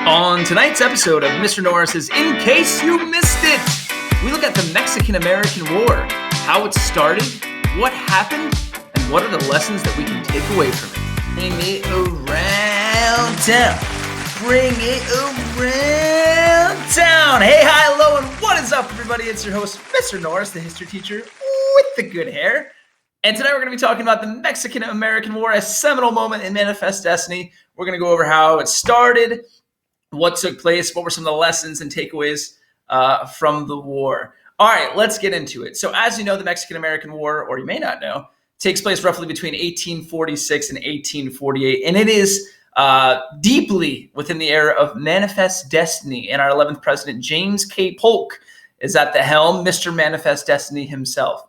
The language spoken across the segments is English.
On tonight's episode of Mr. Norris's In Case You Missed It, we look at the Mexican-American War, how it started, what happened, and what are the lessons that we can take away from it. Bring it around town. Bring it around town. Hey, hi, hello, and what is up, everybody? It's your host, Mr. Norris, the history teacher with the good hair. And today we're going to be talking about the Mexican-American War, a seminal moment in Manifest Destiny. We're going to go over how it started, what took place, what were some of the lessons and takeaways from the war. All right, let's get into it. So as you know, the Mexican-American War, or you may not know, takes place roughly between 1846 and 1848, and it is deeply within the era of Manifest Destiny, and our 11th president, James K. Polk, is at the helm, Mr. Manifest Destiny himself.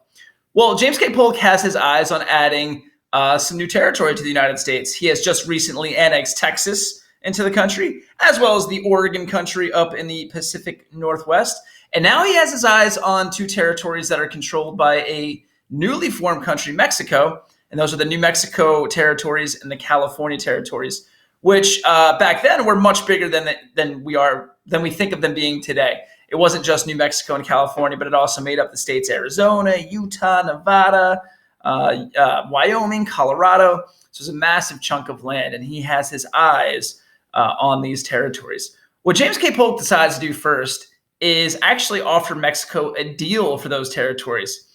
Well, James K. Polk has his eyes on adding some new territory to the United States. He has just recently annexed Texas into the country, as well as the Oregon country up in the Pacific Northwest. And now he has his eyes on two territories that are controlled by a newly formed country, Mexico. And those are the New Mexico territories and the California territories, which back then were much bigger than we think of them being today. It wasn't just New Mexico and California, but it also made up the states Arizona, Utah, Nevada, Wyoming, Colorado. So it's a massive chunk of land, and he has his eyes on these territories. What James K. Polk decides to do first is actually offer Mexico a deal for those territories.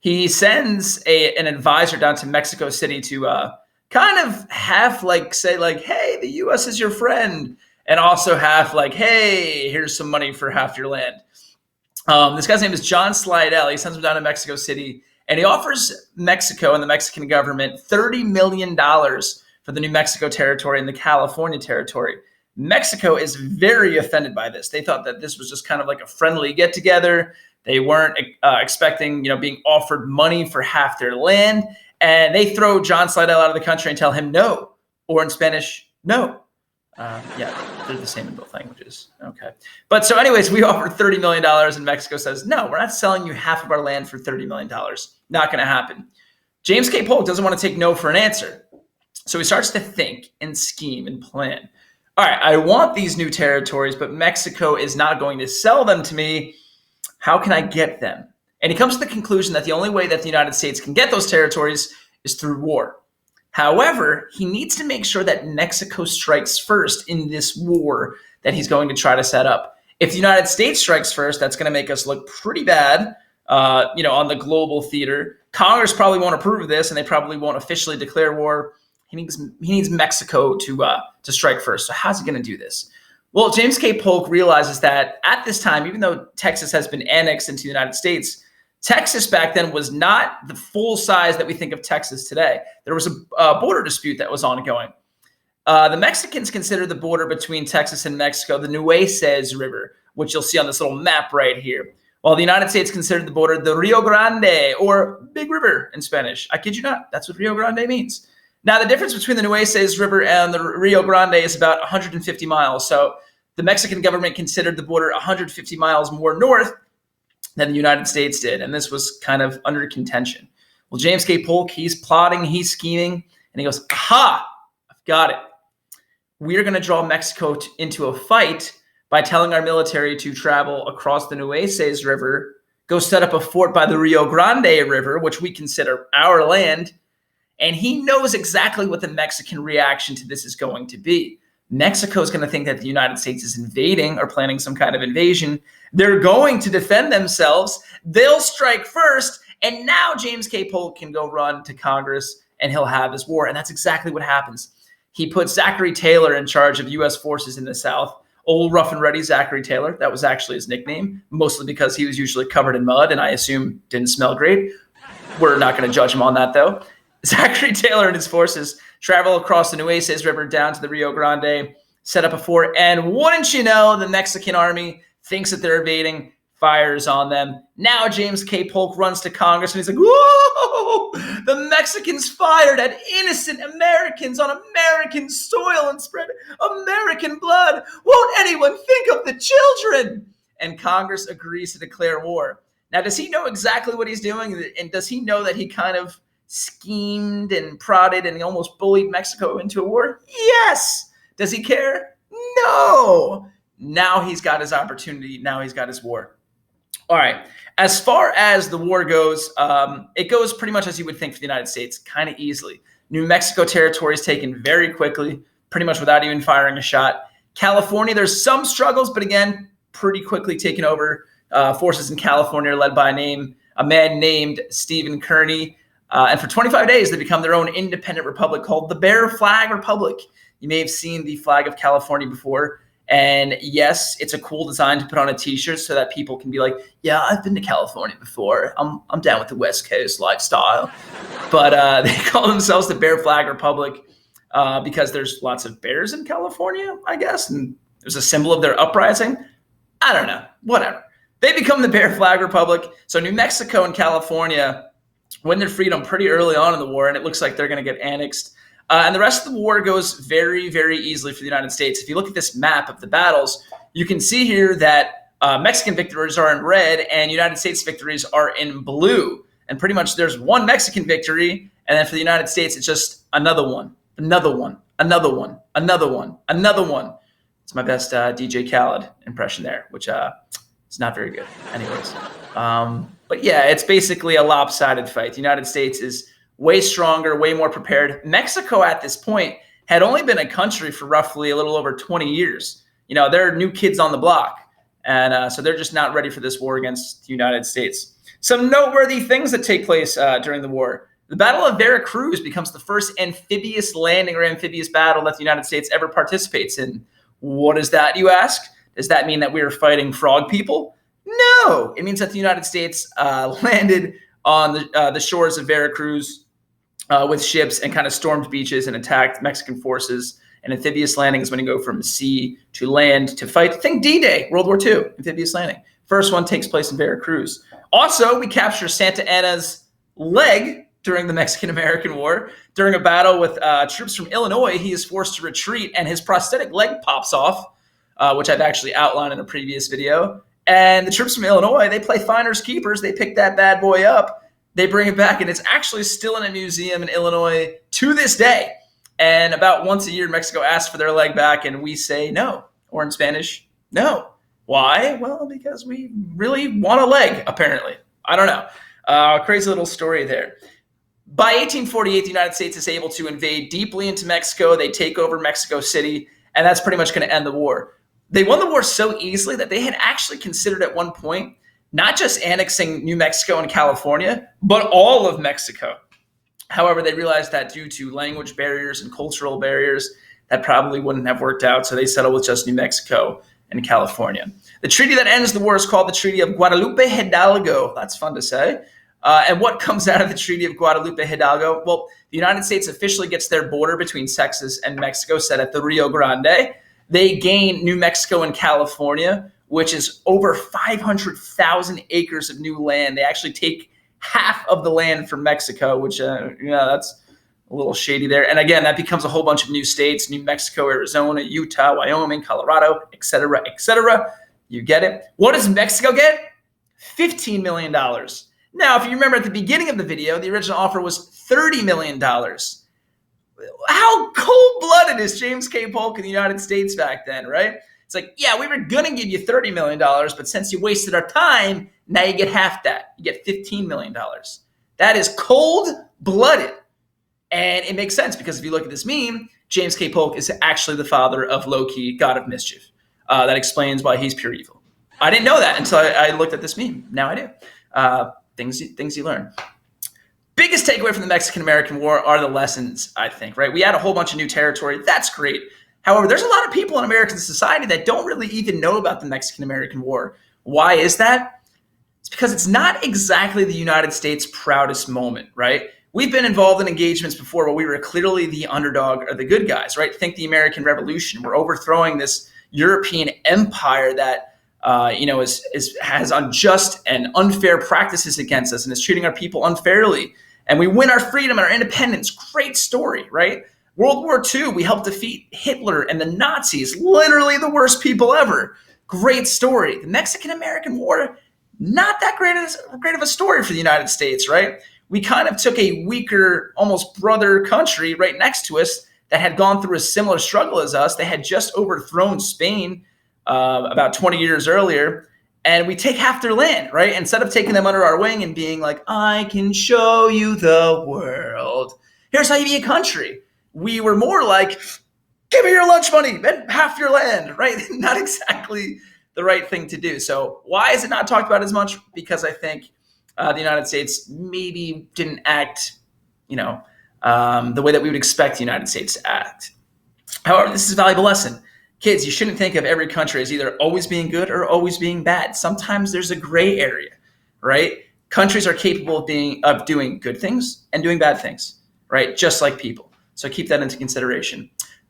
He sends an advisor down to Mexico City to kind of half say, hey, the U.S. is your friend, and also half hey, here's some money for half your land. This guy's name is John Slidell. He sends him down to Mexico City, and he offers Mexico and the Mexican government $30 million for the New Mexico territory and the California territory. Mexico is very offended by this. They thought that this was just kind of like a friendly get-together. They weren't expecting, being offered money for half their land. And they throw John Slidell out of the country and tell him no, or in Spanish, no. Yeah, they're the same in both languages. Okay. But so anyways, we offered $30 million and Mexico says, no, we're not selling you half of our land for $30 million. Not going to happen. James K. Polk doesn't want to take no for an answer. So he starts to think and scheme and plan. All right, I want these new territories, but Mexico is not going to sell them to me. How can I get them? And he comes to the conclusion that the only way that the United States can get those territories is through war. However, he needs to make sure that Mexico strikes first in this war that he's going to try to set up. If the United States strikes first, that's going to make us look pretty bad, on the global theater. Congress probably won't approve of this, and they probably won't officially declare war. He needs Mexico to strike first. So how's he going to do this? Well, James K. Polk realizes that at this time, even though Texas has been annexed into the United States, Texas back then was not the full size that we think of Texas today. There was a border dispute that was ongoing. The Mexicans consider the border between Texas and Mexico the Nueces River, which you'll see on this little map right here. While the United States considered the border the Rio Grande, or Big River in Spanish. I kid you not, that's what Rio Grande means. Now, the difference between the Nueces River and the Rio Grande is about 150 miles. So the Mexican government considered the border 150 miles more north than the United States did. And this was kind of under contention. Well, James K. Polk, he's plotting, he's scheming, and he goes, aha, I've got it. We're going to draw Mexico into a fight by telling our military to travel across the Nueces River, go set up a fort by the Rio Grande River, which we consider our land. And he knows exactly what the Mexican reaction to this is going to be. Mexico is going to think that the United States is invading or planning some kind of invasion. They're going to defend themselves. They'll strike first. And now James K. Polk can go run to Congress and he'll have his war. And that's exactly what happens. He puts Zachary Taylor in charge of U.S. forces in the South. Old Rough and Ready Zachary Taylor. That was actually his nickname, mostly because he was usually covered in mud and I assume didn't smell great. We're not going to judge him on that, though. Zachary Taylor and his forces travel across the Nueces River down to the Rio Grande, set up a fort, and wouldn't you know, the Mexican army thinks that they're invading, fires on them. Now James K. Polk runs to Congress and he's like, whoa, the Mexicans fired at innocent Americans on American soil and spread American blood. Won't anyone think of the children? And Congress agrees to declare war. Now, does he know exactly what he's doing? And does he know that he kind of schemed and prodded and he almost bullied Mexico into a war? Yes. Does he care? No. Now he's got his opportunity. Now he's got his war. All right. As far as the war goes, it goes pretty much as you would think for the United States, kind of easily. New Mexico territory is taken very quickly, pretty much without even firing a shot. California, there's some struggles, but again, pretty quickly taken over. Forces in California are led by a man named Stephen Kearny. And for 25 days, they become their own independent republic called the Bear Flag Republic. You may have seen the flag of California before. And yes, it's a cool design to put on a t-shirt so that people can be like, yeah, I've been to California before. I'm down with the West Coast lifestyle. But they call themselves the Bear Flag Republic because there's lots of bears in California, I guess. And there's a symbol of their uprising. I don't know. Whatever. They become the Bear Flag Republic. So New Mexico and California win their freedom pretty early on in the war, and it looks like they're going to get annexed. And the rest of the war goes very, very easily for the United States. If you look at this map of the battles, you can see here that Mexican victories are in red and United States victories are in blue. And pretty much there's one Mexican victory, and then for the United States, it's just another one, another one, another one, another one, another one. It's my best DJ Khaled impression there, which is not very good. Anyways. But yeah, it's basically a lopsided fight. The United States is way stronger, way more prepared. Mexico at this point had only been a country for roughly a little over 20 years. You know, they're new kids on the block. And so they're just not ready for this war against the United States. Some noteworthy things that take place during the war. The Battle of Veracruz becomes the first amphibious landing or amphibious battle that the United States ever participates in. What is that, you ask? Does that mean that we were fighting frog people? No. It means that the United States landed on the shores of Veracruz with ships and kind of stormed beaches and attacked Mexican forces. And amphibious landing is when you go from sea to land to fight. Think D-Day, World War II, amphibious landing. First one takes place in Veracruz. Also, we capture Santa Anna's leg during the Mexican-American War. During a battle with troops from Illinois, he is forced to retreat and his prosthetic leg pops off, which I've actually outlined in a previous video. And the troops from Illinois, they play finders keepers. They pick that bad boy up. They bring it back, and it's actually still in a museum in Illinois to this day. And about once a year, Mexico asks for their leg back, and we say no. Or in Spanish, no. Why? Well, because we really want a leg, apparently. I don't know. Crazy little story there. By 1848, the United States is able to invade deeply into Mexico. They take over Mexico City, and that's pretty much going to end the war. They won the war so easily that they had actually considered at one point not just annexing New Mexico and California, but all of Mexico. However, they realized that due to language barriers and cultural barriers, that probably wouldn't have worked out, so they settled with just New Mexico and California. The treaty that ends the war is called the Treaty of Guadalupe Hidalgo. That's fun to say. And what comes out of the Treaty of Guadalupe Hidalgo? Well, the United States officially gets their border between Texas and Mexico set at the Rio Grande. They gain New Mexico and California, which is over 500,000 acres of new land. They actually take half of the land from Mexico, which, that's a little shady there. And again, that becomes a whole bunch of new states: New Mexico, Arizona, Utah, Wyoming, Colorado, et cetera, et cetera. You get it? What does Mexico get? $15 million. Now, if you remember at the beginning of the video, the original offer was $30 million. How cold-blooded is James K. Polk in the United States back then, right? It's like, yeah, we were going to give you $30 million, but since you wasted our time, now you get half that. You get $15 million. That is cold-blooded. And it makes sense because if you look at this meme, James K. Polk is actually the father of Loki, God of Mischief. That explains why he's pure evil. I didn't know that until I looked at this meme. Now I do. Things you learn. Biggest takeaway from the Mexican-American War are the lessons, I think, right? We had a whole bunch of new territory. That's great. However, there's a lot of people in American society that don't really even know about the Mexican-American War. Why is that? It's because it's not exactly the United States' proudest moment, right? We've been involved in engagements before where we were clearly the underdog or the good guys, right? Think the American Revolution. We're overthrowing this European empire that has unjust and unfair practices against us and is treating our people unfairly. And we win our freedom and our independence. Great story, right? World War II, we helped defeat Hitler and the Nazis, literally the worst people ever. Great story. The Mexican-American War, not that great of a story for the United States, right? We kind of took a weaker, almost brother country right next to us that had gone through a similar struggle as us. They had just overthrown Spain about 20 years earlier, and we take half their land, right? Instead of taking them under our wing and being like, I can show you the world. Here's how you be a country. We were more like, give me your lunch money and half your land, right? Not exactly the right thing to do. So why is it not talked about as much? Because I think the United States maybe didn't act, the way that we would expect the United States to act. However, this is a valuable lesson. Kids, you shouldn't think of every country as either always being good or always being bad. Sometimes there's a gray area, right? Countries are capable of doing good things and doing bad things, right? Just like people. So keep that into consideration.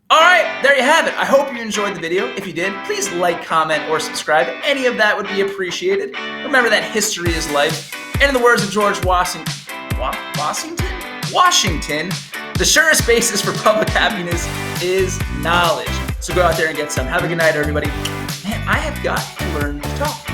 All right, there you have it. I hope you enjoyed the video. If you did, please like, comment, or subscribe. Any of that would be appreciated. Remember that history is life. And in the words of George Washington, the surest basis for public happiness is knowledge. So go out there and get some. Have a good night, everybody. Man, I have got to learn to talk.